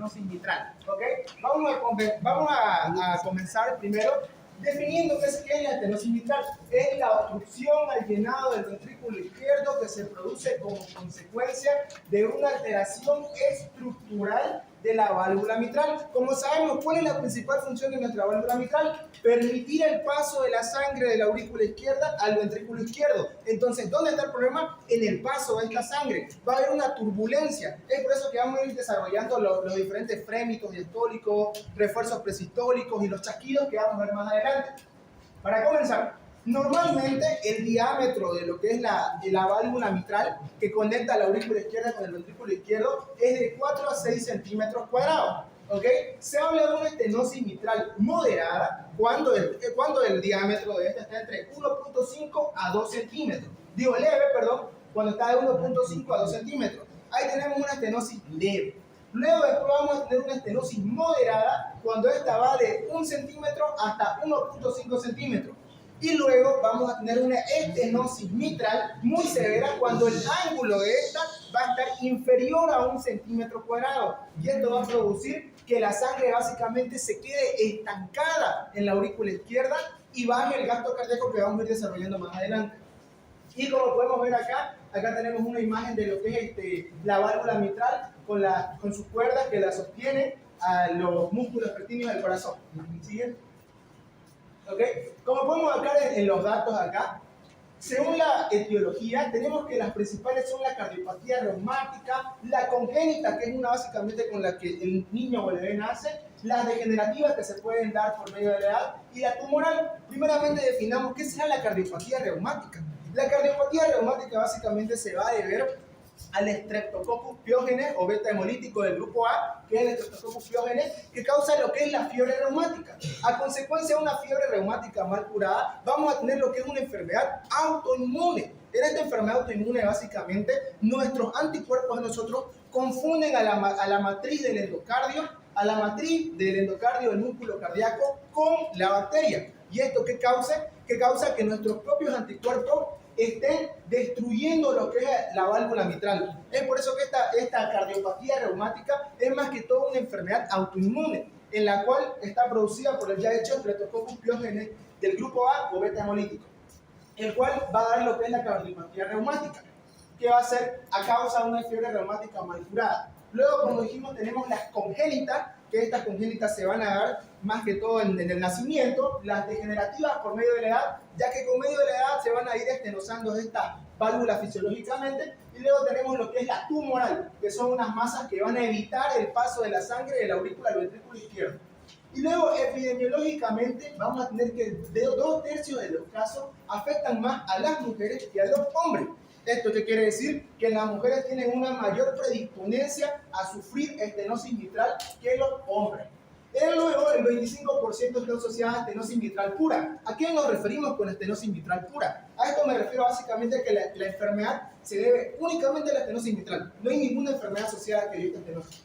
estenosis mitral. ¿Ok? Vamos a comenzar primero definiendo qué es la estenosis mitral. Es la obstrucción al llenado del ventrículo izquierdo que se produce como consecuencia de una alteración estructural de la válvula mitral. Como sabemos, ¿cuál es la principal función de nuestra válvula mitral? Permitir el paso de la sangre de la aurícula izquierda al ventrículo izquierdo. Entonces, ¿dónde está el problema? En el paso de esta sangre. Va a haber una turbulencia. Es por eso que vamos a ir desarrollando los diferentes frémitos diastólicos, refuerzos presistólicos y los chasquidos que vamos a ver más adelante. Para comenzar, normalmente el diámetro de lo que es la válvula mitral que conecta la aurícula izquierda con el ventrículo izquierdo es de 4 a 6 centímetros cuadrados. ¿Ok? Se habla de una estenosis mitral moderada cuando el diámetro de esta está entre 1.5 a 2 centímetros. Digo leve, perdón, cuando está de 1.5 a 2 centímetros. Ahí tenemos una estenosis leve. Luego después vamos a tener una estenosis moderada cuando esta va de 1 centímetro hasta 1.5 centímetros. Y luego vamos a tener una estenosis mitral muy severa cuando el ángulo de esta va a estar inferior a 1 centímetro cuadrado. Y esto va a producir que la sangre básicamente se quede estancada en la aurícula izquierda y baje el gasto cardíaco que vamos a ir desarrollando más adelante. Y como podemos ver acá tenemos una imagen de lo que es la válvula mitral con sus cuerdas que la sostienen a los músculos pequeños del corazón. ¿Siguen? ¿Ok? Como podemos ver en los datos acá, según la etiología, tenemos que las principales son la cardiopatía reumática, la congénita, que es una básicamente con la que el niño o el bebé nace, las degenerativas que se pueden dar por medio de la edad y la tumoral. Primeramente definamos qué será la cardiopatía reumática. La cardiopatía reumática básicamente se va a deber al Streptococcus pyogenes o beta hemolítico del grupo A, que es el Streptococcus pyogenes, que causa lo que es la fiebre reumática. A consecuencia de una fiebre reumática mal curada, vamos a tener lo que es una enfermedad autoinmune. En esta enfermedad autoinmune, básicamente, nuestros anticuerpos de nosotros confunden a la matriz del endocardio, del músculo cardíaco, con la bacteria. ¿Y esto qué causa? Que causa que nuestros propios anticuerpos estén destruyendo lo que es la válvula mitral. Es por eso que esta cardiopatía reumática es más que todo una enfermedad autoinmune, en la cual está producida por el ya hecho Streptococcus pyogenes del grupo A o beta hemolítico, el cual va a dar lo que es la cardiopatía reumática, que va a ser a causa de una fiebre reumática mal curada. Luego, como dijimos, tenemos las congénitas, que estas congénitas se van a dar más que todo en el nacimiento, las degenerativas por medio de la edad, ya que con medio de la edad se van a ir estenosando esta válvula fisiológicamente, y luego tenemos lo que es la tumoral, que son unas masas que van a evitar el paso de la sangre de la aurícula al ventrículo izquierdo. Y luego, epidemiológicamente, vamos a tener que 2/3 de los casos afectan más a las mujeres que a los hombres. ¿Esto qué quiere decir? Que las mujeres tienen una mayor predisponencia a sufrir estenosis mitral que los hombres. Luego, el 25% está asociada a estenosis mitral pura. ¿A qué nos referimos con estenosis mitral pura? A esto me refiero básicamente a que la enfermedad se debe únicamente a la estenosis mitral. No hay ninguna enfermedad asociada que esta estenosis.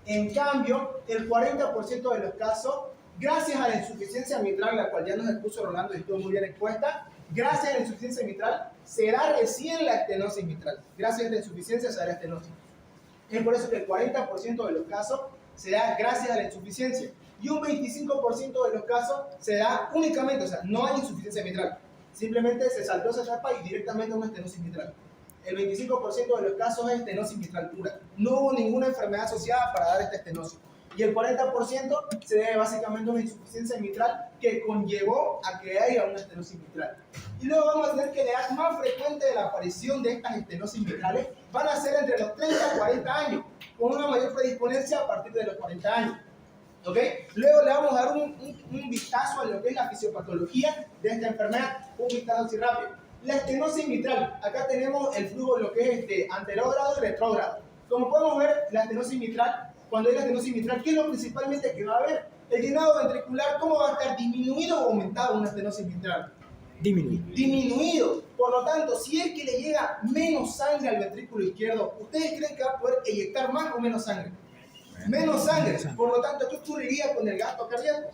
En cambio, el 40% de los casos, gracias a la insuficiencia mitral, la cual ya nos expuso Rolando y estuvo muy bien expuesta, gracias a la insuficiencia mitral, será recién la estenosis mitral. Gracias a la insuficiencia será la estenosis. Es por eso que el 40% de los casos se da gracias a la insuficiencia. Y un 25% de los casos se da únicamente, o sea, no hay insuficiencia mitral. Simplemente se saltó esa etapa y directamente a una estenosis mitral. El 25% de los casos es estenosis mitral pura. No hubo ninguna enfermedad asociada para dar esta estenosis. Y el 40% se debe básicamente a una insuficiencia mitral que conllevó a que haya una estenosis mitral. Y luego vamos a tener que la edad más frecuente de la aparición de estas estenosis mitrales van a ser entre los 30 y 40 años, con una mayor predisponencia a partir de los 40 años. ¿Ok? Luego le vamos a dar un vistazo a lo que es la fisiopatología de esta enfermedad. Un vistazo así rápido. La estenosis mitral, acá tenemos el flujo de lo que es anterógrado y retrógrado. Como podemos ver, la estenosis mitral, cuando hay la estenosis mitral, ¿qué es lo principalmente que va a haber? El llenado ventricular, ¿cómo va a estar? ¿Disminuido o aumentado una estenosis mitral? Disminuido. Disminuido. Por lo tanto, si es que le llega menos sangre al ventrículo izquierdo, ¿ustedes creen que va a poder eyectar más o menos sangre? Menos sangre. Por lo tanto, ¿qué ocurriría con el gasto cardíaco?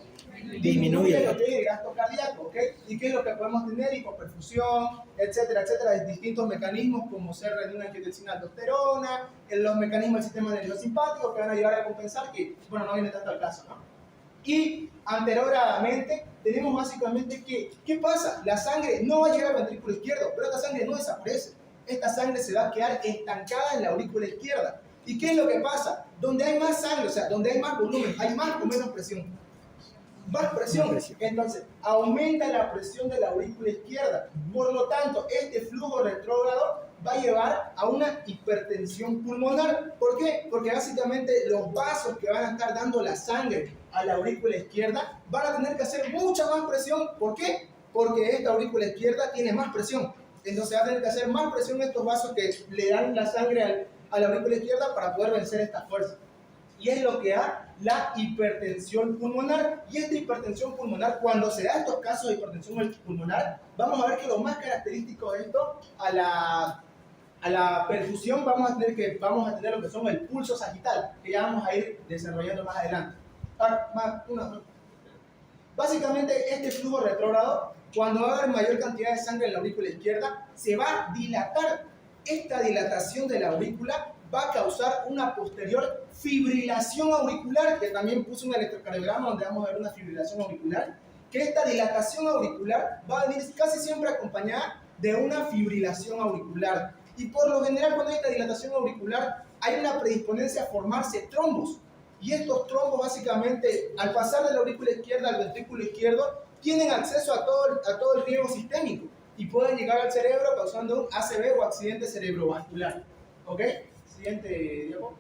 Disminuye el gasto cardíaco, ¿ok? ¿Y qué es lo que podemos tener? Hipoperfusión, etcétera, etcétera. Hay distintos mecanismos como ser renina-angiotensina aldosterona, los mecanismos del sistema nervioso simpático que van a ayudar a compensar, que, bueno, no viene tanto al caso, ¿no? Y anterogradamente tenemos básicamente que, ¿qué pasa? La sangre no va a llegar al ventrículo izquierdo, pero esta sangre no desaparece. Esta sangre se va a quedar estancada en la aurícula izquierda. ¿Y qué es lo que pasa? Donde hay más sangre, o sea, donde hay más volumen, hay más o menos presión. Más presión. Entonces, aumenta la presión de la aurícula izquierda. Por lo tanto, este flujo retrógrado va a llevar a una hipertensión pulmonar. ¿Por qué? Porque básicamente los vasos que van a estar dando la sangre a la aurícula izquierda van a tener que hacer mucha más presión. ¿Por qué? Porque esta aurícula izquierda tiene más presión. Entonces va a tener que hacer más presión estos vasos que le dan la sangre a la aurícula izquierda para poder vencer esta fuerza. Y es lo que da la hipertensión pulmonar. Y esta hipertensión pulmonar, cuando se da estos casos de hipertensión pulmonar, vamos a ver que lo más característico de esto, a la perfusión, vamos a tener lo que son el pulso sagital, que ya vamos a ir desarrollando más adelante. Básicamente, este flujo retrógrado, cuando va a haber mayor cantidad de sangre en la aurícula izquierda, se va a dilatar. Esta dilatación de la aurícula va a causar una posterior fibrilación auricular, que también puse un electrocardiograma donde vamos a ver una fibrilación auricular, que esta dilatación auricular va a venir casi siempre acompañada de una fibrilación auricular. Y por lo general, cuando hay esta dilatación auricular, hay una predisponencia a formarse trombos. Y estos trombos, básicamente, al pasar de la aurícula izquierda al ventrículo izquierdo, tienen acceso a todo el riego sistémico y pueden llegar al cerebro causando un ACV o accidente cerebrovascular. ¿Ok? Siguiente diapo.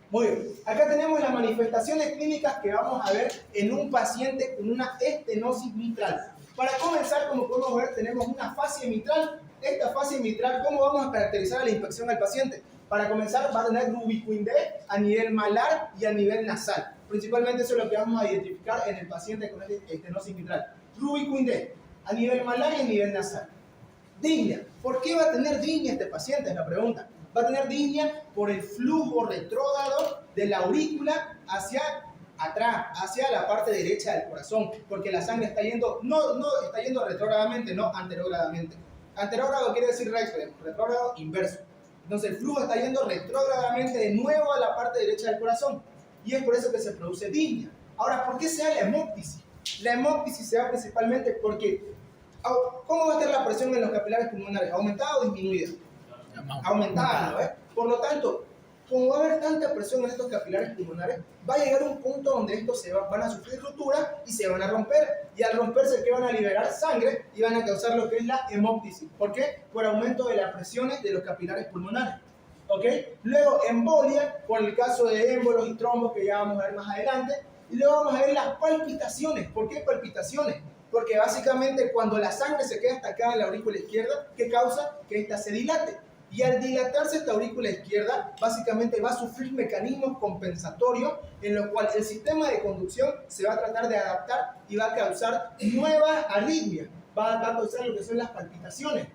Muy bien. Acá tenemos las manifestaciones clínicas que vamos a ver en un paciente con una estenosis mitral. Para comenzar, como podemos ver, tenemos una fascia mitral. Esta fascia mitral, ¿cómo vamos a caracterizar la inspección al paciente? Para comenzar, va a tener Rubiquin D a nivel malar y a nivel nasal. Principalmente eso es lo que vamos a identificar en el paciente con estenosis mitral. Rubiquin D a nivel malar y a nivel nasal. Disnea. ¿Por qué va a tener disnea este paciente? Es la pregunta. Va a tener disnea por el flujo retrógrado de la aurícula hacia atrás, hacia la parte derecha del corazón, porque la sangre está yendo, no está yendo retrógradamente, no anterógradamente. Anterógrado quiere decir retrógrado inverso. Entonces el flujo está yendo retrógradamente de nuevo a la parte derecha del corazón, y es por eso que se produce disnea. Ahora, ¿por qué se da la hemóptisis? La hemóptisis se da principalmente porque, ¿cómo va a estar la presión en los capilares pulmonares? ¿Aumentada o disminuida? Aumentada, ¿no? Por lo tanto, como va a haber tanta presión en estos capilares pulmonares, va a llegar un punto donde estos van a sufrir ruptura y se van a romper. Y al romperse, ¿qué van a liberar? Sangre y van a causar lo que es la hemóptisis. ¿Por qué? Por aumento de las presiones de los capilares pulmonares. ¿Ok? Luego, embolia, por el caso de émbolos y trombos que ya vamos a ver más adelante. Y luego vamos a ver las palpitaciones. ¿Por qué palpitaciones? Porque básicamente cuando la sangre se queda estancada en la aurícula izquierda, ¿qué causa? Que ésta se dilate. Y al dilatarse esta aurícula izquierda, básicamente va a sufrir mecanismos compensatorios en los cuales el sistema de conducción se va a tratar de adaptar y va a causar nuevas arritmias. Va a causar lo que son las palpitaciones.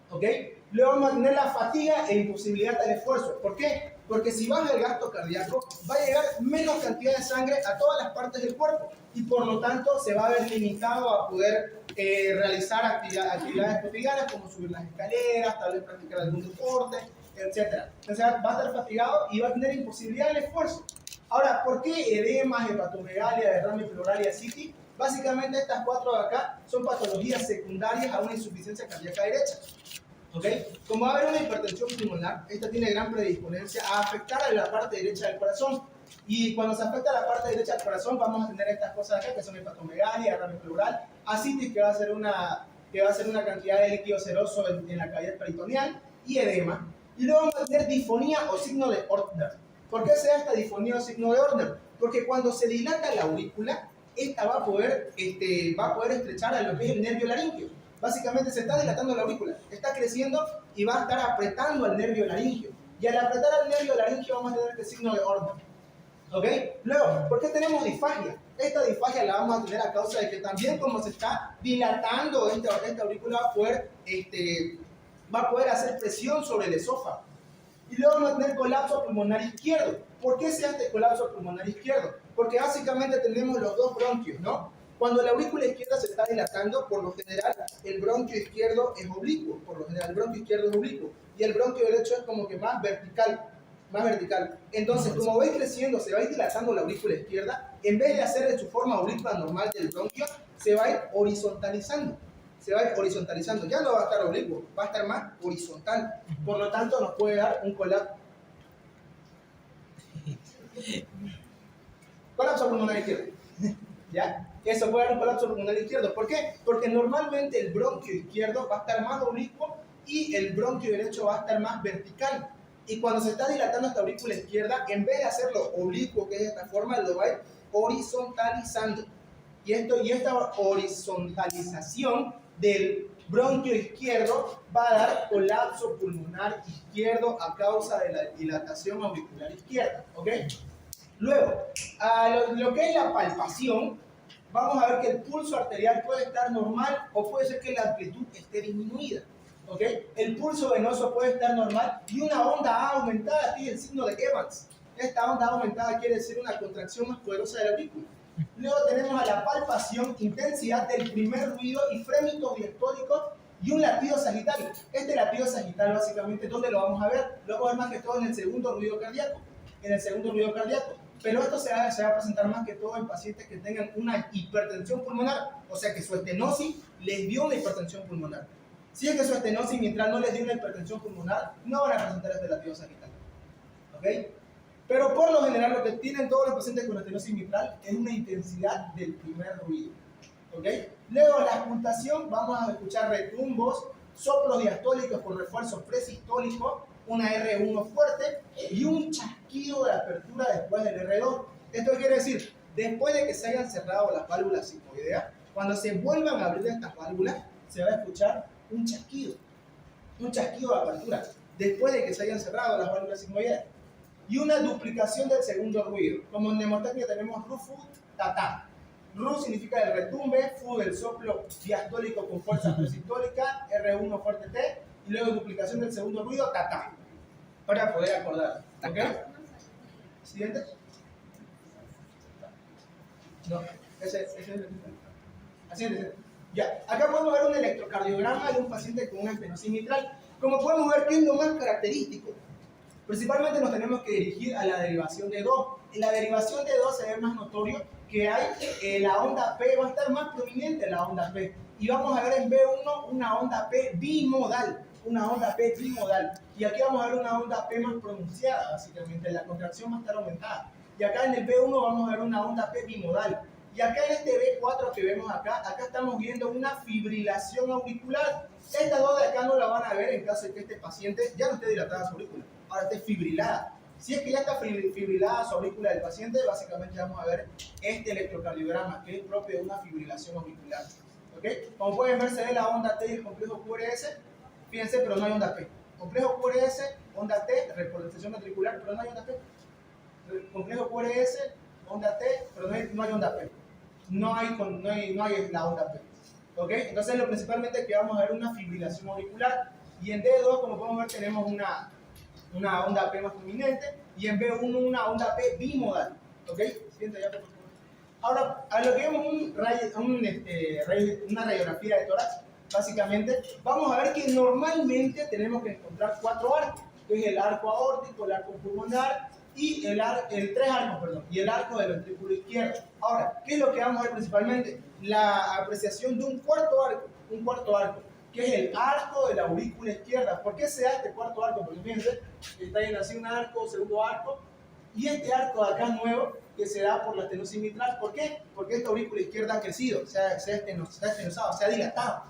¿Ok? Luego vamos a tener la fatiga e imposibilidad al esfuerzo. ¿Por qué? Porque si baja el gasto cardíaco, va a llegar menos cantidad de sangre a todas las partes del cuerpo y por lo tanto se va a ver limitado a poder realizar actividades cotidianas como subir las escaleras, tal vez practicar algún deporte, etc. Entonces va a estar fatigado y va a tener imposibilidad del esfuerzo. Ahora, ¿por qué edema, hepatomegalia, derrame pleural y ascitis? Básicamente estas cuatro de acá son patologías secundarias a una insuficiencia cardíaca derecha. ¿Ok? Como va a haber una hipertensión pulmonar, esta tiene gran predisponencia a afectar a la parte derecha del corazón. Y cuando se afecta a la parte derecha del corazón, vamos a tener estas cosas acá, que son hepatomegalia, derrame pleural, ascitis, que va a ser una cantidad de líquido seroso en la cavidad peritoneal, y edema. Y luego vamos a tener disfonía o signo de Ortner. ¿Por qué se da esta disfonía o signo de Ortner? Porque cuando se dilata la aurícula, esta va a poder estrechar a lo que es el nervio laríngeo. Básicamente se está dilatando la aurícula, está creciendo y va a estar apretando al nervio laríngeo. Y al apretar al nervio laríngeo vamos a tener este signo de Ortner. ¿Ok? Luego, ¿por qué tenemos disfagia? Esta disfagia la vamos a tener a causa de que también como se está dilatando esta aurícula va a poder hacer presión sobre el esófago. Y luego vamos a tener colapso pulmonar izquierdo. ¿Por qué se hace colapso pulmonar izquierdo? Porque básicamente tenemos los dos bronquios, ¿no? Cuando la aurícula izquierda se está dilatando, por lo general, el bronquio izquierdo es oblicuo. Por lo general, el bronquio izquierdo es oblicuo. Y el bronquio derecho es como que más vertical. Más vertical. Entonces, como va creciendo, se va a ir dilatando la aurícula izquierda, en vez de hacer de su forma oblicua normal del bronquio, se va a ir horizontalizando. Se va a ir horizontalizando. Ya no va a estar oblicuo, va a estar más horizontal. Por lo tanto, nos puede dar un colapso. Colapso pulmonar izquierdo. ¿Ya? Eso puede dar un colapso pulmonar izquierdo. ¿Por qué? Porque normalmente el bronquio izquierdo va a estar más oblicuo y el bronquio derecho va a estar más vertical. Y cuando se está dilatando esta aurícula izquierda, en vez de hacerlo oblicuo, que es de esta forma, lo va a ir horizontalizando. Y esta horizontalización del bronquio izquierdo va a dar colapso pulmonar izquierdo a causa de la dilatación auricular izquierda. ¿Ok? Luego, lo que es la palpación, vamos a ver que el pulso arterial puede estar normal o puede ser que la amplitud esté disminuida. ¿Ok? El pulso venoso puede estar normal y una onda A aumentada tiene el signo de Evans. Esta onda aumentada quiere decir una contracción más poderosa de la aurícula. Luego tenemos a la palpación, intensidad del primer ruido y frémitos diastólicos y un latido sagital. Este latido sagital básicamente, ¿dónde lo vamos a ver? Lo vamos a ver más que todo en el segundo ruido cardíaco. En el segundo ruido cardíaco. Pero esto se va a presentar más que todo en pacientes que tengan una hipertensión pulmonar, o sea que su estenosis les dio una hipertensión pulmonar. Si es que su estenosis mientras no les dio una hipertensión pulmonar, no van a presentar este latido sagital. ¿Ok? Pero por lo general lo que tienen todos los pacientes con estenosis mitral es una intensidad del primer ruido. ¿Ok? Luego la auscultación, vamos a escuchar retumbos, soplos diastólicos con refuerzo presistólico, una R1 fuerte y un chasquido de apertura después del R2. Esto quiere decir, después de que se hayan cerrado las válvulas sigmoideas, cuando se vuelvan a abrir estas válvulas, se va a escuchar un chasquido de apertura, después de que se hayan cerrado las válvulas sigmoideas. Y una duplicación del segundo ruido. Como en mnemotecnia tenemos RU, FU, TATA. RU significa el retumbe, FU del soplo diastólico con fuerza presistólica, R1 fuerte T, y luego duplicación del segundo ruido, TATA. Para poder acordar. ¿Ok? Siguiente. No, ese es el. Así es. Ya, acá podemos ver un electrocardiograma de un paciente con una estenosis mitral. Como podemos ver, ¿qué es lo más característico? Principalmente nos tenemos que dirigir a la derivación de Do. En la derivación de Do se ve más notorio que hay la onda P, va a estar más prominente la onda P. Y vamos a ver en B1 una onda P bimodal. Una onda P bimodal. Y aquí vamos a ver una onda P más pronunciada, básicamente. La contracción va a estar aumentada. Y acá en el B1 vamos a ver una onda P bimodal. Y acá en este B4 que vemos acá estamos viendo una fibrilación auricular. Estas dos de acá no la van a ver en caso de que este paciente ya no esté dilatada su aurícula, ahora esté fibrilada. Si es que ya está fibrilada su aurícula del paciente, básicamente vamos a ver este electrocardiograma, que es propio de una fibrilación auricular. ¿Ok? Como pueden ver, se ve la onda T y el complejo QRS. Fíjense, pero no hay onda P. Complejo QRS, onda T, repolarización ventricular, pero no hay onda P. Complejo QRS, onda T, pero no hay onda P. No hay la onda P. ¿Ok? Entonces, lo principalmente es que vamos a ver una fibrilación auricular. Y en D2, como podemos ver, tenemos una onda P más prominente. Y en B1, una onda P bimodal. ¿Ok? Siguiente ya, por favor. Ahora, a lo que vemos una radiografía de tórax, básicamente, vamos a ver que normalmente tenemos que encontrar 4 arcos, que es el arco aórtico, el arco pulmonar y el 3 arcos, perdón, y el arco del ventrículo izquierdo. Ahora, ¿qué es lo que vamos a ver principalmente? La apreciación de un cuarto arco, que es el arco de la aurícula izquierda. ¿Por qué se da este cuarto arco? Porque fíjense, está ahí así un arco, segundo arco, y este arco de acá nuevo, que se da por la estenosis mitral. ¿Por qué? Porque esta aurícula izquierda ha crecido, se ha estenosado, se ha dilatado.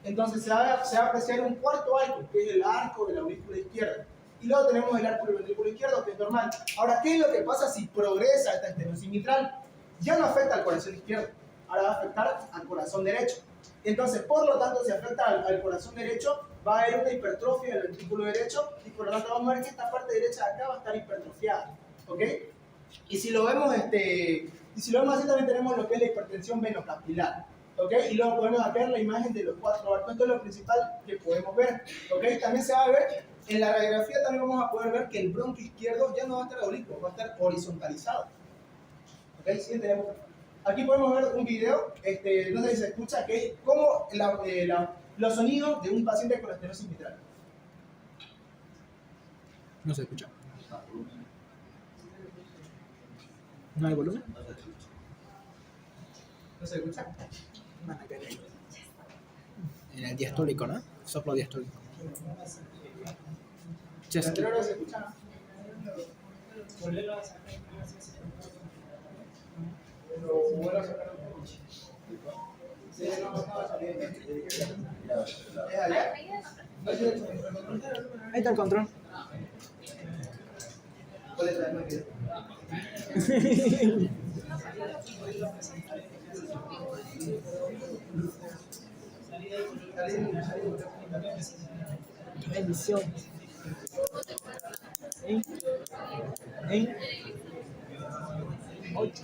Entonces se va a apreciar un cuarto arco, que es el arco de la aurícula izquierda. Y luego tenemos el arco del ventrículo izquierdo, que es normal. Ahora, ¿qué es lo que pasa si progresa esta estenosis mitral? Ya no afecta al corazón izquierdo, ahora va a afectar al corazón derecho. Entonces, por lo tanto, si afecta al corazón derecho, va a haber una hipertrofia del ventrículo derecho, y por lo tanto vamos a ver que esta parte derecha de acá va a estar hipertrofiada. ¿Ok? Y si lo vemos así, también tenemos lo que es la hipertensión venocapilar. ¿ok? Y luego podemos ver la imagen de los 4 arcos. Esto es lo principal que podemos ver, ¿ok? También se va a ver, en la radiografía también vamos a poder ver que el bronquio izquierdo ya no va a estar oblicuo, va a estar horizontalizado. ¿Ok? Siguiente diapositiva. Aquí podemos ver un video, no sé si se escucha, que es como los sonidos de un paciente con estenosis mitral. No se escucha. ¿No hay volumen? ¿No se escucha? En el diastólico, ¿no? Soplo diastólico. ¿El Chesky. anterior no se escucha? Pero vuelvo a sacar un poco. Sí, no estaba saliendo. ¿Es allá? No es el control. Ahí está el control. ¿Cuál es la máquina? Bendición. ¿Eh? 8.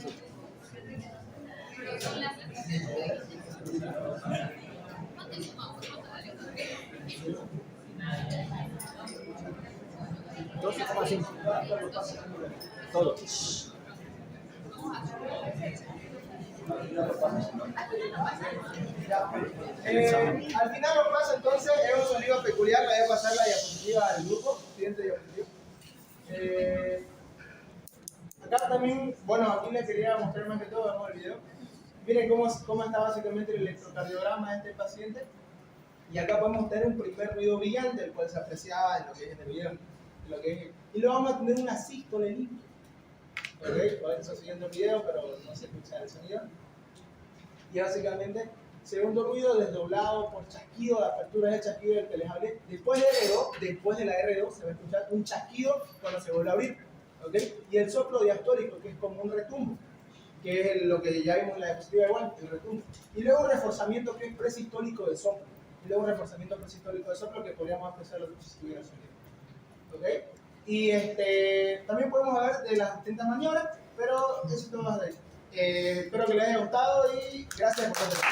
Todo. Al final lo pasa entonces, es un sonido peculiar, voy a pasar la diapositiva al grupo, siguiente diapositiva. Acá también, bueno, aquí les quería mostrar más que todo, vamos al video. Miren cómo está básicamente el electrocardiograma de este paciente. Y acá podemos tener un primer ruido brillante, el cual se apreciaba en lo que es en el video. Y luego vamos a tener una sístole limpia. ¿Ok? Por eso estoy siguiendo el video, pero no se escucha el sonido. Y básicamente, segundo ruido desdoblado por chasquido, de apertura del chasquido del que les hablé. Después de la R2, se va a escuchar un chasquido cuando se vuelve a abrir. ¿Ok? Y el soplo diastólico, que es como un retumbo, que es lo que ya vimos en la diapositiva igual, el retumbo. Y luego un reforzamiento que es presistólico de soplo. Y luego un reforzamiento presistólico de soplo que podríamos apreciar si estuviera sonido. ¿Ok? Y también podemos hablar de las distintas maniobras, pero eso es todo más de ahí. Espero que les haya gustado y gracias por estar.